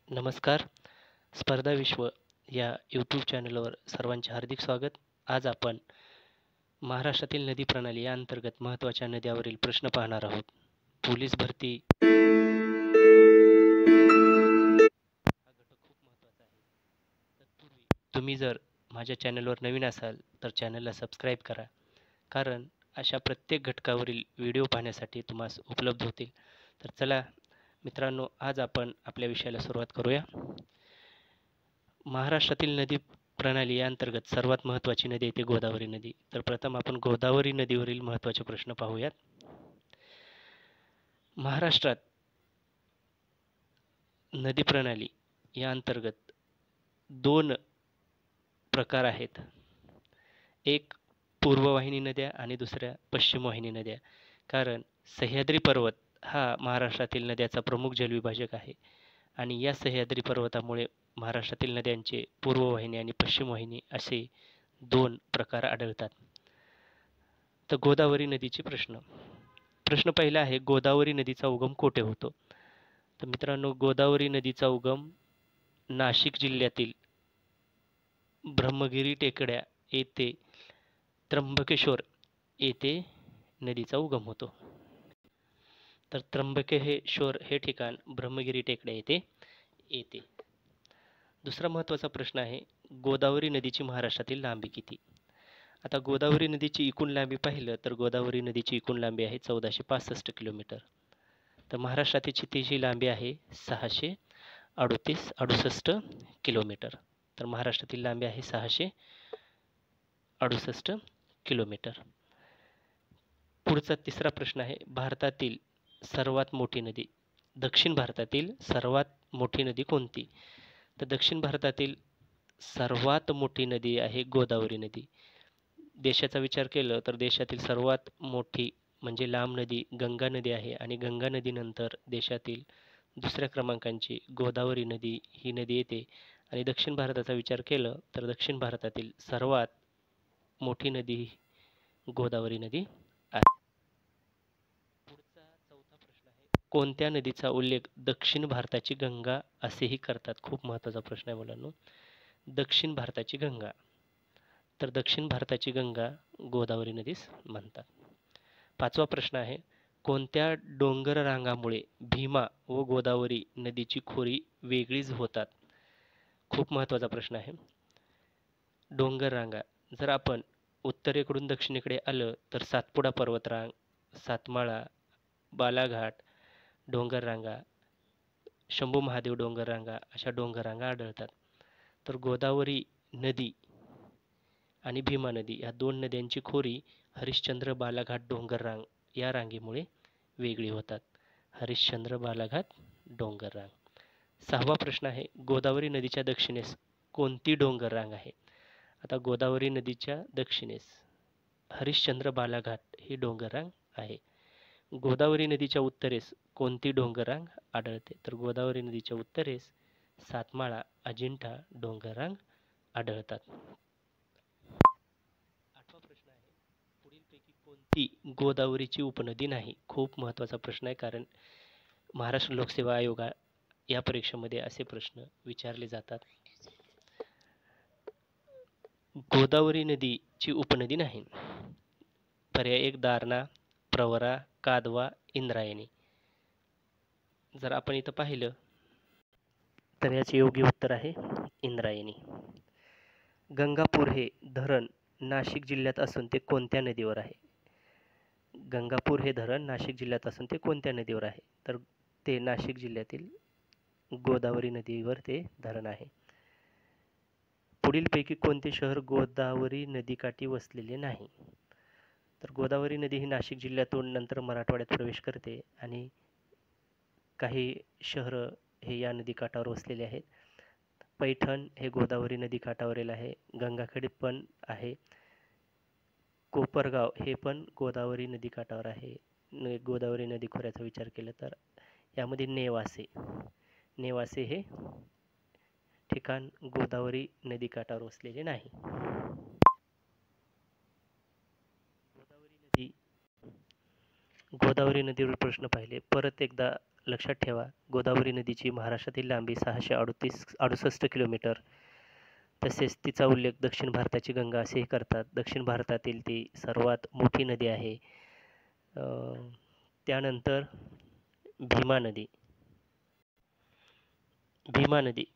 नमस्कार. स्पर्धा विश्व या यूट्यूब चॅनलवर सर्वांचे हार्दिक स्वागत. आज आपण महाराष्ट्रातील नदी प्रणाली या अंतर्गत महत्त्वाच्या नद्यावरील प्रश्न पाहणार आहोत. पोलीस भरती हा घटक खूप महत्त्वाचा आहे. तत्पूर्वी तुम्ही जर माझ्या चॅनलवर नवीन असाल तर चॅनलला सबस्क्राईब करा, कारण अशा प्रत्येक घटकावरील व्हिडिओ पाहण्यासाठी तुम्हास उपलब्ध होतील. तर चला मित्रांनो, आज आपण आपल्या विषयाला सुरुवात करूया. महाराष्ट्रातील नदी प्रणाली या अंतर्गत सर्वात महत्त्वाची नदी येते गोदावरी नदी. तर प्रथम आपण गोदावरी नदीवरील महत्त्वाचे प्रश्न पाहूयात. महाराष्ट्रात नदी प्रणाली या अंतर्गत दोन प्रकार आहेत. एक पूर्ववाहिनी नद्या आणि दुसऱ्या पश्चिमवाहिनी नद्या. कारण सह्याद्री पर्वत हा महाराष्ट्रातील नद्याचा प्रमुख जलविभाजक आहे आणि या सह्याद्री पर्वतामुळे महाराष्ट्रातील नद्यांचे पूर्ववाहिनी आणि पश्चिमवाहिनी असे दोन प्रकार आढळतात. तर गोदावरी नदीचे प्रश्न. प्रश्न पहिला आहे, गोदावरी नदीचा उगम कोठे होतो? तर मित्रांनो, गोदावरी नदीचा उगम नाशिक जिल्ह्यातील ब्रह्मगिरी टेकड्या येथे त्र्यंबकेश्वर येथे नदीचा उगम होतो. तर त्र्यंबकेश्वर हे ठिकाण ब्रह्मगिरी टेकड्या येथे येते. दुसरा महत्त्वाचा प्रश्न आहे, गोदावरी नदीची महाराष्ट्रातील लांबी किती? आता गोदावरी नदीची एकूण लांबी पाहिलं तर गोदावरी नदीची एकूण लांबी आहे 1465 किलोमीटर. तर महाराष्ट्रातील तिची लांबी आहे 668 किलोमीटर. तर महाराष्ट्रातील लांबी आहे 668 किलोमीटर. पुढचा तिसरा प्रश्न आहे, भारतातील सर्वात मोठी नदी. दक्षिण भारतातील सर्वात मोठी नदी कोणती? तर दक्षिण भारतातील सर्वात मोठी नदी आहे गोदावरी नदी. देशाचा विचार केला तर देशातील सर्वात मोठी म्हणजे लांब नदी गंगा नदी आहे आणि गंगा नदीनंतर देशातील दुसऱ्या क्रमांकाची गोदावरी नदी ही नदी येते. आणि दक्षिण भारताचा विचार केला तर दक्षिण भारतातील सर्वात मोठी नदी गोदावरी नदी आहे. पुढचा चौथा प्रश्न आहे, कोणत्या नदीचा उल्लेख दक्षिण भारताची गंगा असेही करतात? खूप महत्त्वाचा प्रश्न आहे मुलांनो. दक्षिण भारताची गंगा. तर दक्षिण भारताची गंगा गोदावरी नदीस म्हणतात. पाचवा प्रश्न आहे, कोणत्या डोंगर रांगामुळे भीमा व गोदावरी नदीची खोरी वेगळीच होतात? खूप महत्त्वाचा प्रश्न आहे. डोंगर रांगा. जर आपण उत्तरेकडून दक्षिणेकडे आलं तर सातपुडा पर्वतरांग, सातमाळा, बालाघाट डोंगर रांगा, शंभू महादेव डोंगर रांगा अशा डोंगर रांगा आढळतात. तर गोदावरी नदी आणि भीमा नदी या दोन नद्यांची खोरी हरिश्चंद्र बालाघाट डोंगर रांग या रांगेमुळे वेगळी होतात. हरिश्चंद्र बालाघाट डोंगर रांग. सहावा प्रश्न आहे, गोदावरी नदीच्या दक्षिणेस कोणती डोंगर रांग आहे? आता गोदावरी नदीच्या दक्षिणेस हरिश्चंद्र बालाघाट ही डोंगर रांग आहे. गोदावरी नदीच्या उत्तरेस कोणती डोंगर रांग आढळते? तर गोदावरी नदीच्या उत्तरेस सातमाळा, अजिंठा डोंगर रांग आढळतात. आठवा प्रश्न आहे, पुढीलपैकी कोणती गोदावरीची उपनदी नाही? खूप महत्त्वाचा प्रश्न आहे, कारण महाराष्ट्र लोकसेवा आयोग या परीक्षेमध्ये असे प्रश्न विचारले जातात. गोदावरी नदीची उपनदी नाही. पर्याय एक, दारणा, प्रवरा, कादवा, इंद्रायणी. जर आपण इथं पाहिलं तर याचे योग्य उत्तर आहे इंद्रायणी. गंगापूर हे धरण नाशिक जिल्ह्यात असून ते कोणत्या नदीवर आहे? गंगापूर हे धरण नाशिक जिल्ह्यात असून ते कोणत्या नदीवर आहे? तर ते नाशिक जिल्ह्यातील गोदावरी नदीवर ते धरण आहे. पुढीलपैकी कोणते शहर गोदावरी नदीकाठी वसलेले नाही? तर गोदावरी नदी ही नाशिक जिल्ह्यातून नंतर मराठवाड्यात प्रवेश करते आणि काही शहरं हे या नदीकाठावर वसलेले आहेत. पैठण हे गोदावरी नदीकाठावरील आहे. गंगाखेड पण आहे. कोपरगाव हे पण गोदावरी नदीकाठावर आहे. गोदावरी नदी खोऱ्याचा विचार केला तर यामध्ये नेवासे हे ठिकाण गोदावरी नदीकाठावर वसलेले नाही. गोदावरी नदीवर प्रश्न पाहिले. परत एकदा लक्षात ठेवा, गोदावरी नदीची महाराष्ट्रातील लांबी 668 किलोमीटर. तसेच तिचा उल्लेख दक्षिण भारताची गंगा असेही करतात. दक्षिण भारतातील ती सर्वात मोठी नदी आहे. त्यानंतर भीमा नदी.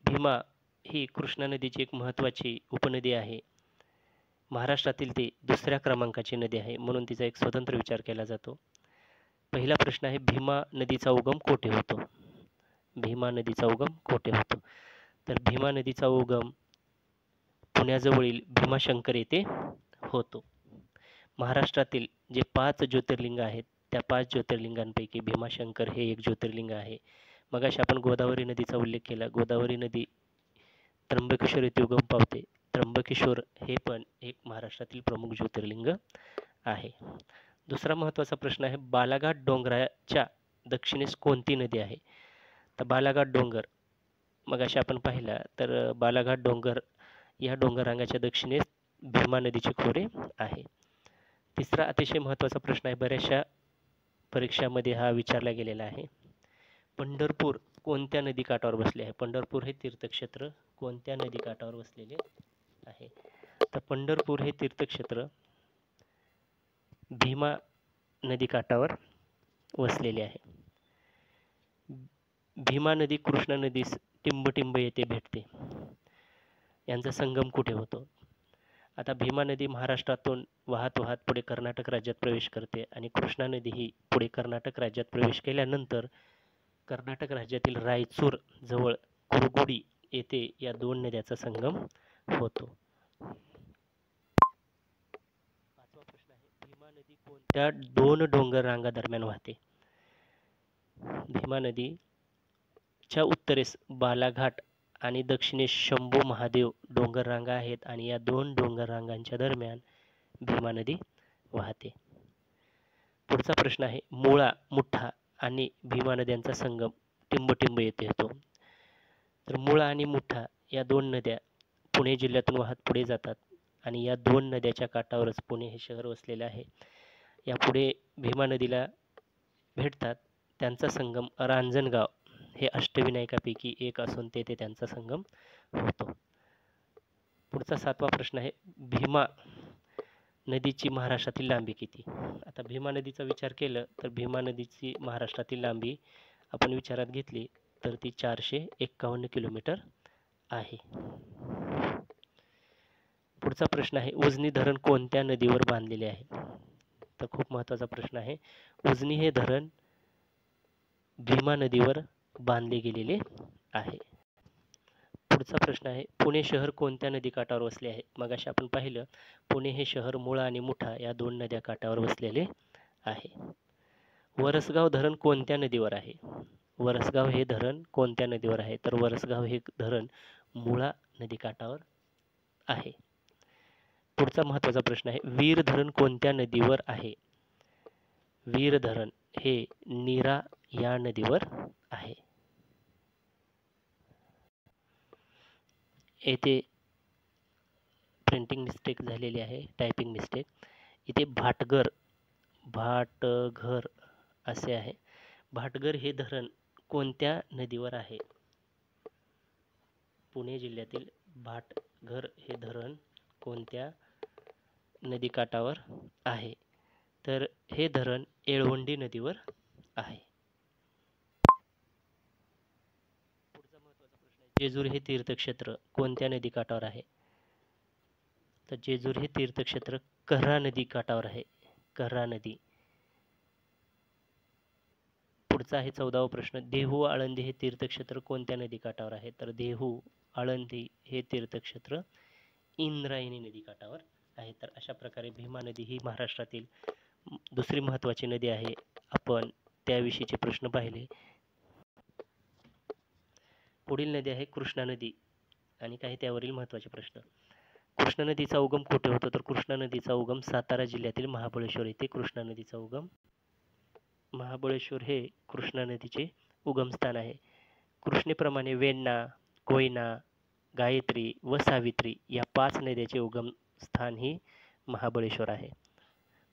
भीमा ही कृष्णा नदीची एक महत्त्वाची उपनदी आहे. महाराष्ट्रातील ती दुसऱ्या क्रमांकाची नदी आहे, म्हणून तिचा एक स्वतंत्र विचार केला जातो. पहिला प्रश्न आहे, भीमा नदीचा उगम कोठे होतो? भीमा नदीचा उगम कोठे होतो? तर भीमा नदीचा उगम पुण्याजवळील भीमाशंकर येथे होतो. महाराष्ट्रातील जे 5 ज्योतिर्लिंग आहेत, त्या 5 ज्योतिर्लिंगांपैकी भीमाशंकर हे एक ज्योतिर्लिंग आहे. मगाशी आपण गोदावरी नदीचा उल्लेख केला. गोदावरी नदी त्र्यंबकेश्वर येथे उगम पावते. त्र्यंबकेश्वर हे पण एक महाराष्ट्रातील प्रमुख ज्योतिर्लिंग आहे. दुसरा महत्त्वाचा प्रश्न आहे, बालाघाट डोंगराच्या दक्षिणेस कोणती नदी आहे? तर बालाघाट डोंगर मगाशी आपण पाहिला, तर बालाघाट डोंगर या डोंगररांगाच्या दक्षिणेस भीमा नदीचे खोरे आहे. तिसरा अतिशय महत्त्वाचा प्रश्न आहे, बऱ्याचशा परीक्षामध्ये हा विचारला गेलेला आहे. पंढरपूर कोणत्या नदीकाठावर बसले आहे? पंढरपूर हे तीर्थक्षेत्र कोणत्या नदीकाठावर बसलेले आहे? तर पंढरपूर हे तीर्थक्षेत्र भीमा नदीकाठावर वसलेले आहे. भीमा नदी कृष्णा नदीस टिंबटिंब येथे भेटते. यांचा संगम कुठे होतो? आता भीमा नदी महाराष्ट्रातून वाहत पुढे कर्नाटक राज्यात प्रवेश करते आणि कृष्णा नदी ही पुढे कर्नाटक राज्यात प्रवेश केल्यानंतर कर्नाटक राज्यातील रायचूर जवळ कुरगुडी येथे या 2 नद्याचा संगम होतो. पाचवा प्रश्न आहे, भीमा नदी कोणत्या 2 डोंगर रांगा दरम्यान वाहते? भीमा नदीच्या उत्तरेस बालाघाट आणि दक्षिणेस शंभू महादेव डोंगर रांगा आहेत आणि या 2 डोंगर रांगांच्या दरम्यान भीमा नदी वाहते. पुढचा प्रश्न आहे, मुळा, मुठा आणि भीमा नद्यांचा संगम टिंबटिंब येथे होतो. तर मुळा आणि मुठा या 2 नद्या पुणे जिल्ह्यातून वाहत पुढे जातात आणि या 2 नद्याच्या काठावरच पुणे हे शहर वसलेले आहे. या पुढे भीमा नदीला भेटतात. त्यांचा संगम रांजणगाव हे अष्टविनायकापैकी एक असून तेथे त्यांचा संगम होतो. पुढचा 7वा प्रश्न आहे, भीमा नदीची महाराष्ट्रातील लांबी किती? आता भीमा नदीचा विचार केला तर भीमा नदीची महाराष्ट्रातील लांबी आपण विचारात घेतली तर ती 451 किलोमीटर आहे. पुढचा प्रश्न आहे, उजनी धरण कोणत्या नदीवर बांधलेले आहे? तर खूप महत्त्वाचा प्रश्न आहे. उजनी हे धरण भीमा नदीवर बांधले गेलेले आहे. पुढचा प्रश्न आहे, पुणे शहर कोणत्या नदीकाठावर वसले आहे? मगाशी आपण पाहिलं, पुणे हे शहर मुळा आणि मुठा या 2 नद्या काठावर वसलेले आहे. वरसगाव धरण कोणत्या नदीवर आहे? वरसगाव हे धरण कोणत्या नदीवर आहे? तर वरसगाव हे धरण मुळा नदीकाठावर आहे. पुढचा महत्त्वाचा प्रश्न आहे, वीर धरण कोणत्या नदीवर आहे? वीर धरण हे नीरा या नदीवर आहे. येथे प्रिंटिंग मिस्टेक झालेली आहे, टायपिंग मिस्टेक. इथे भाटघर असे आहे. भाटघर हे धरण कोणत्या नदीवर आहे? पुणे जिल्ह्यातील भाटघर हे धरण कोणत्या नदीकाठावर आहे? तर हे धरण येळवंडी नदीवर आहे. पुढचा महत्त्वाचा प्रश्न आहे, जेजूर हे तीर्थक्षेत्र कोणत्या नदीकाठावर आहे? तर जेजूर हे तीर्थक्षेत्र कऱ्हा नदीकाठावर आहे. कऱ्हा नदी. पुढचा आहे 14वा प्रश्न, देहू आळंदी हे तीर्थक्षेत्र कोणत्या नदीकाठावर आहे? तर देहू आळंदी हे तीर्थक्षेत्र इंद्रायणी नदीकाठावर आहे. तर अशा प्रकारे भीमा नदी ही महाराष्ट्रातील दुसरी महत्त्वाची नदी आहे. आपण त्याविषयीचे प्रश्न पाहिले. पुढील नदी आहे कृष्णा नदी आणि काही त्यावरील महत्त्वाचे प्रश्न. कृष्णा नदीचा उगम कुठे होतो? तर कृष्णा नदीचा उगम सातारा जिल्ह्यातील महाबळेश्वर येथे कृष्णा नदीचा उगम. महाबळेश्वर हे कृष्णा नदीचे उगमस्थान आहे. कृष्णेप्रमाणे वेण्णा, कोयना, गायत्री व सावित्री या 5 नद्याचे उगमस्थान ही महाबळेश्वर आहे.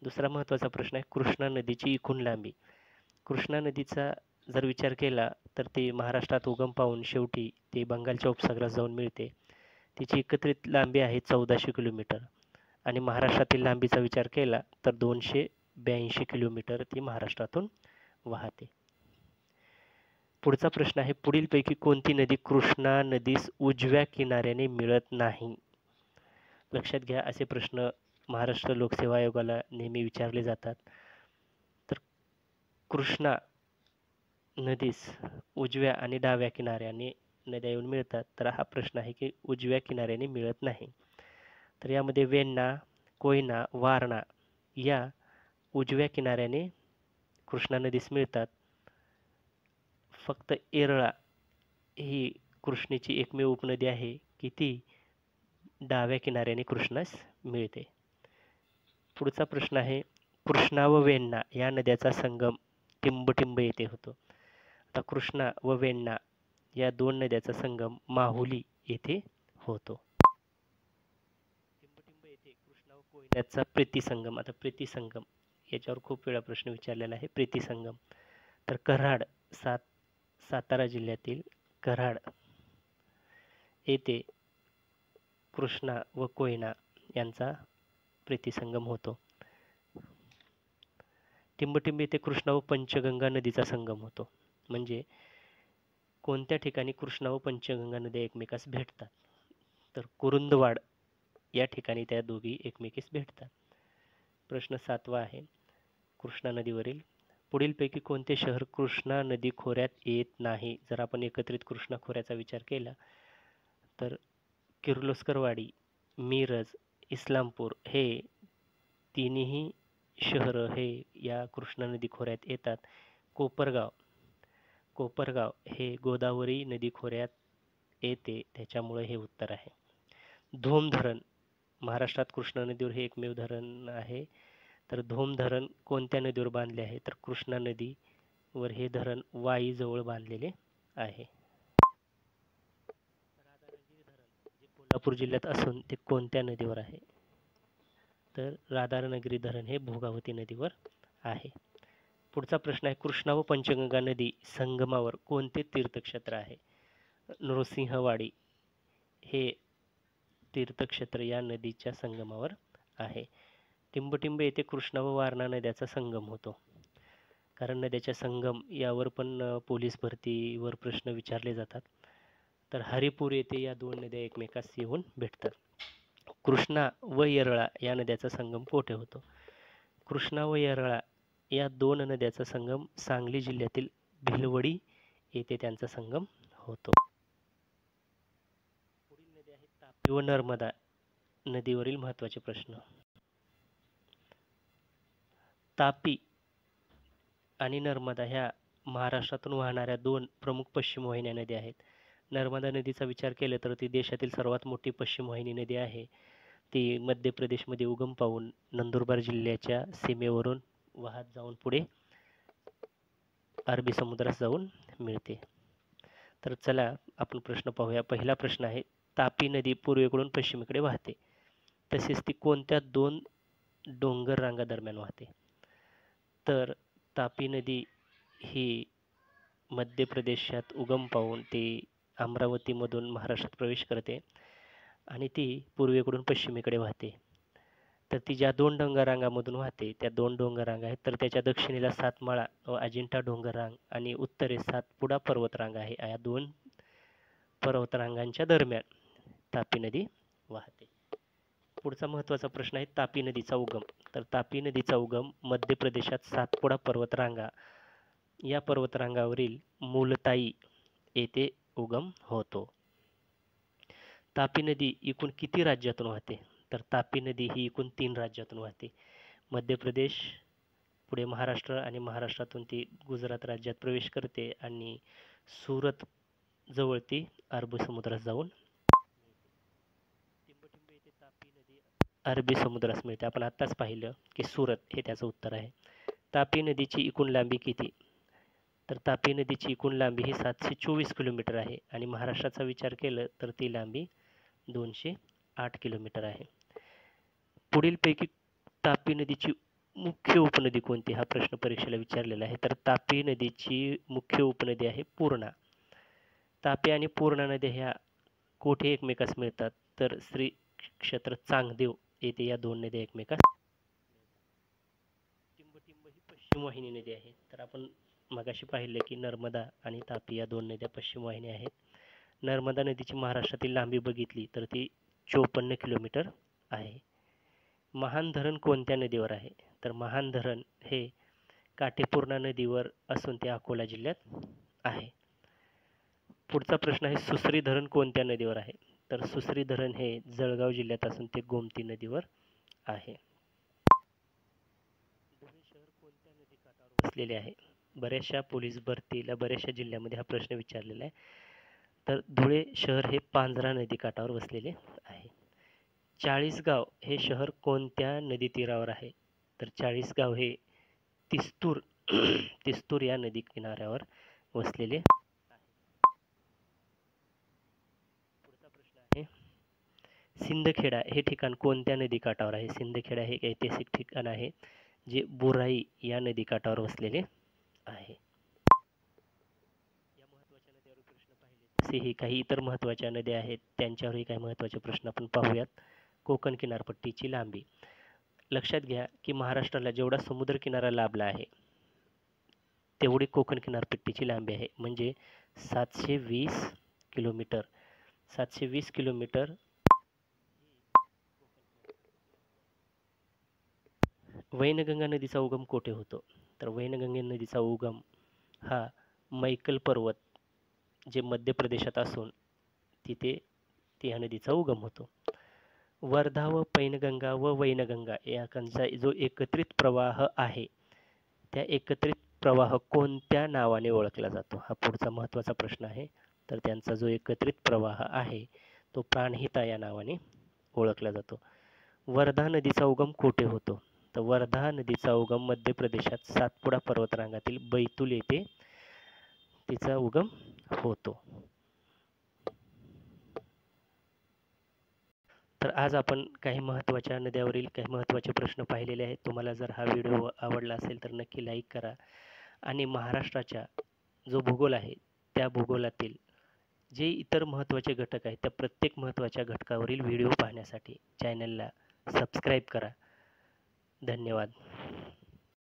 दुसरा महत्त्वाचा प्रश्न आहे, कृष्णा नदीची एकूण लांबी. कृष्णा नदीचा जर विचार केला तर ती महाराष्ट्रात उगम पावून शेवटी ते बंगालच्या उपसागरात जाऊन मिळते. तिची एकत्रित लांबी आहे 1400 किलोमीटर आणि महाराष्ट्रातील लांबीचा विचार केला तर 282 किलोमीटर ती महाराष्ट्रातून वाहते. पुढचा प्रश्न आहे, पुढीलपैकी कोणती नदी कृष्णा नदीस उजव्या किनाऱ्याने मिळत नाही? लक्षात घ्या, असे प्रश्न महाराष्ट्र लोकसेवा आयोगाला नेहमी विचारले जातात. तर कृष्णा नदीस उजव्या आणि डाव्या किनाऱ्याने नद्या येऊन मिळतात. तर हा प्रश्न आहे की उजव्या किनाऱ्याने मिळत नाही. तर यामध्ये वेण्णा, कोयना, वारणा या उजव्या किनाऱ्याने कृष्णा नदीस मिळतात. फक्त येरळा ही कृष्णेची एकमेव उपनदी आहे की ती डाव्या किनाऱ्याने कृष्णास मिळते. पुढचा प्रश्न आहे, कृष्णा व वेण्णा या नद्याचा संगम टिंबटिंब येथे होतो. आता कृष्णा व वेण्णा या दोन नद्याचा संगम माहुली येथे होतो. टिंबटिंब येथे कृष्णा व कोयन्याचा प्रीतिसंगम. आता प्रीतिसंगम याच्यावर खूप वेळा प्रश्न विचारलेला आहे. प्रीतिसंगम तर कराड, सातारा जिल्ह्यातील कराड येथे कृष्णा व कोयना यांचा प्रीतिसंगम होतो. टिंबटिंब येथे कृष्णा व पंचगंगा नदीचा संगम होतो. म्हणजे कोणत्या ठिकाणी कृष्णा व पंचगंगा नद्या एकमेकास भेटतात? तर कुरुंदवाड या ठिकाणी त्या दोघी एकमेकीस भेटतात. प्रश्न 7वा आहे कृष्णा नदीवरील, पुढीलपैकी कोणते शहर कृष्णा नदी खोऱ्यात येत नाही? जर आपण एकत्रित कृष्णा खोऱ्याचा विचार केला तर किर्लोस्करवाडी, मिरज, इस्लामपूर हे तिन्ही शहर हे या कृष्णा नदी खोऱ्यात येतात. कोपरगाव हे गोदावरी नदी खोऱ्यात येते, त्याच्यामुळे हे उत्तर आहे. धोम धरण, महाराष्ट्रात कृष्णा नदीवर हे एकमेव धरण आहे. तर धोम धरण कोणत्या नदीवर बांधले आहे? तर कृष्णा नदीवर हे धरण वाईजवळ बांधलेले आहे. राधानगरी धरण जे कोल्हापूर जिल्ह्यात असून ते कोणत्या नदीवर आहे? तर राधानगरी धरण हे भोगावती नदीवर आहे. पुढचा प्रश्न आहे, कृष्णा व पंचगंगा नदी संगमावर कोणते तीर्थक्षेत्र आहे? नृसिंहवाडी हे तीर्थक्षेत्र या नदीच्या संगमावर आहे. टिंबटिंब येथे कृष्णा व वारणा नद्याचा संगम होतो. कारण नद्याच्या संगम यावर पण पोलीस भरतीवर प्रश्न विचारले जातात. तर हरिपूर येथे या दोन नद्या एकमेकास येऊन भेटतात. कृष्णा व येरळा या नद्याचा संगम कोठे होतो? कृष्णा व येरळा या दोन नद्याचा संगम सांगली जिल्ह्यातील भिलवडी येथे त्यांचा संगम होतो. पुढील नदी आहे तापी व नर्मदा नदीवरील महत्त्वाचे प्रश्न. तापी आणि नर्मदा ह्या महाराष्ट्रातून वाहणाऱ्या दोन प्रमुख पश्चिम वाहिन्या नद्या आहेत. नर्मदा नदीचा विचार केला तर ती देशातील सर्वात मोठी पश्चिम वाहिनी नदी आहे. ती मध्य प्रदेशमध्ये उगम पावून नंदुरबार जिल्ह्याच्या सीमेवरून वाहत जाऊन पुढे अरबी समुद्रात जाऊन मिळते. तर चला आपण प्रश्न पाहूया. पहिला प्रश्न आहे, तापी नदी पूर्वेकडून पश्चिमेकडे वाहते, तसेच ती कोणत्या दोन डोंगर रांगा दरम्यान वाहते? तर तापी नदी ही मध्य प्रदेशात उगम पावून ती अमरावतीमधून महाराष्ट्रात प्रवेश करते आणि ती पूर्वेकडून पश्चिमेकडे वाहते. तर ती ज्या दोन डोंगररांगामधून वाहते त्या दोन डोंगररांगा आहेत. तर त्याच्या दक्षिणेला सातमाळा व अजिंठा डोंगररांग आणि उत्तरेस सातपुडा पर्वतरांग आहे. या दोन पर्वतरांगांच्या दरम्यान तापी नदी वाहते. पुढचा महत्त्वाचा प्रश्न आहे, तापी नदीचा उगम. तर तापी नदीचा उगम मध्य प्रदेशात सातपुडा पर्वतरांगा या पर्वतरांगावरील मुलताई येथे उगम होतो. तापी नदी एकूण किती राज्यातून वाहते? तर तापी नदी ही एकूण 3 राज्यातून वाहते. मध्य प्रदेश, पुढे महाराष्ट्र आणि महाराष्ट्रातून ती गुजरात राज्यात प्रवेश करते आणि सुरत जवळ ती अरबी समुद्रात जाऊन टिंबटिंब येथे तापी नदी अरबी समुद्रास मिळते. आपण आत्ताच पाहिलं की सुरत हे त्याचं उत्तर आहे. तापी नदीची एकूण लांबी किती? तर तापी नदीची एकूण लांबी ही 724 किलोमीटर आहे आणि महाराष्ट्राचा विचार केला तर ती लांबी 208 किलोमीटर आहे. पुढीलपैकी तापी नदीची मुख्य उपनदी कोणती हा प्रश्न परीक्षेला विचारलेला आहे. तर तापी नदीची मुख्य उपनदी आहे पूर्णा. तापी आणि पूर्णा नद्या ह्या कोठे एकमेकास मिळतात? तर श्री क्षेत्र चांगदेव येथे या दोन नद्या एकमेकास. टिंब ही पश्चिम वाहिनी नदी आहे. तर आपण मगाशी पाहिले की नर्मदा आणि तापी या दोन नद्या पश्चिम वाहिनी आहेत. नर्मदा नदीची महाराष्ट्रातील लांबी बघितली तर ती 54 किलोमीटर आहे. महान धरण कोणत्या नदीवर आहे? तर महान धरण हे काटेपूर्णा नदीवर असून ते अकोला जिल्ह्यात आहे. पुढचा प्रश्न आहे सुसरी धरण कोणत्या नदीवर आहे? तर सुसरी धरण हे जळगाव जिल्ह्यात असून ते गोमती नदीवर आहे. धुळे शहर कोणत्या नदीकाठावर वसलेले आहे? बऱ्याचशा पोलीस भरतीला बऱ्याचशा जिल्ह्यामध्ये हा प्रश्न विचारलेला आहे. तर धुळे शहर हे पांझरा नदीकाठावर वसलेले आहे. चाळीसगाव हे शहर कोणत्या नदी तीरावर आहे? तर चाळीसगाव हे तिस्तूर तिस्तूर या नदी किनाऱ्यावर वसलेले आहे. पुढचा प्रश्न आहे सिंदखेडा हे ठिकाण कोणत्या नदीकाठावर आहे? सिंदखेडा हे एक ऐतिहासिक ठिकाण आहे जे बुराई या नदीकाठावर वसलेले आहे. या महत्त्वाच्या नद्यांवर प्रश्न पाहिले तसेही काही इतर महत्त्वाच्या नद्या आहेत त्यांच्यावरही काही महत्त्वाचे प्रश्न आपण पाहूयात. कोकण किनारपट्टीची लांबी. लक्षात घ्या की महाराष्ट्राला जेवढा समुद्र किनारा लाभला आहे तेवढी कोकण किनारपट्टीची लांबी आहे, म्हणजे 720 किलोमीटर. 720 किलोमीटर. वैनगंगा नदीचा उगम कोठे होतो? तर वैनगंगा नदीचा उगम हा मैकल पर्वत जे मध्य प्रदेशात असून तिथे त्या नदीचा उगम होतो. वर्धा व पैनगंगा व वैनगंगा यांचा जो एकत्रित प्रवाह आहे त्या एकत्रित प्रवाह कोणत्या नावाने ओळखला जातो? हा पुढचा महत्त्वाचा प्रश्न आहे. तर त्यांचा जो एकत्रित प्रवाह आहे तो प्राणहिता या नावाने ओळखला जातो. वर्धा नदीचा उगम कोठे होतो? तर वर्धा नदीचा उगम मध्य प्रदेशात सातपुडा पर्वतरांगातील बैतूल येथे तिचा उगम होतो. तर आज आपण काही महत्त्वाच्या नद्यावरील काही महत्त्वाचे प्रश्न पाहिलेले आहेत. तुम्हाला जर हा व्हिडिओ आवडला असेल तर नक्की लाईक करा आणि महाराष्ट्राच्या जो भूगोल आहे त्या भूगोलातील जे इतर महत्त्वाचे घटक आहेत त्या प्रत्येक महत्त्वाच्या घटकावरील व्हिडिओ पाहण्यासाठी चॅनलला सबस्क्राईब करा. धन्यवाद.